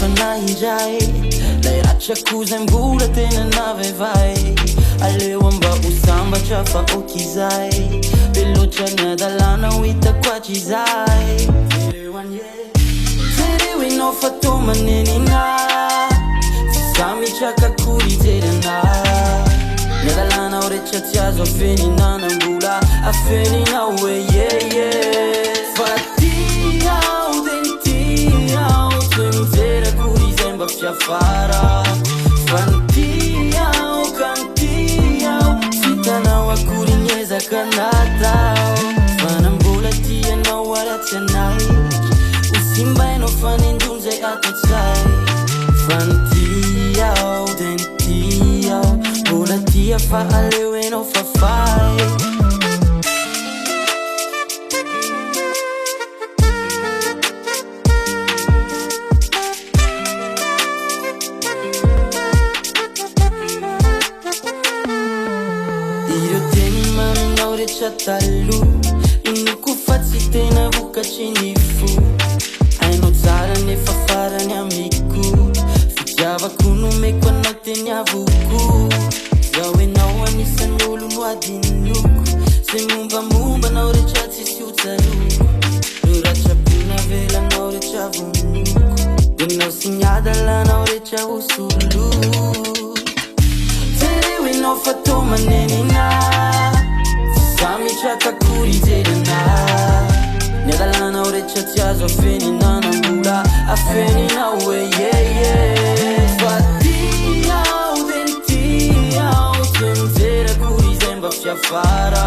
fanahy indray lay ratsy akoza mbola tena navevay aleo amba ho sambatra fa okizay be loatra ny adalana ho hitako atr'izay jereo enao fa tô manenina sa mitraka akory ijerana ny adalanao rehetra tsy azo afeninanam-bola afeninao hoe yeye fa tiao de tiao toe mijery akory izay mba fiafara fa ny tiao ka ny tiao fitanao akory nyezaka natao fa nambola tianao aratsy anay ho simbainao fa nindonzay atatsay fa ny tiao de ny tiao mbola tia fa aleo enao fafay talo inoko fa tsy tena vokatry ny fo hainao tsara nefa farany amiko fitiavako nomeko anao teny avoko zaho enao anisan'ny olo no adinoko zay mombamomba anao rehetra tsisy ho tsaroko ro ratsabona velanao rehetra vonoko enao sy ny adalanao rehetra ho solo jereo enao fa tô manenina mitraka akory ijerana ny adalanao rehetra tsy azo afeninanam-bola afeninao hoe yeye fa tiao de ny tiao toe mijery akory izay mba fiafara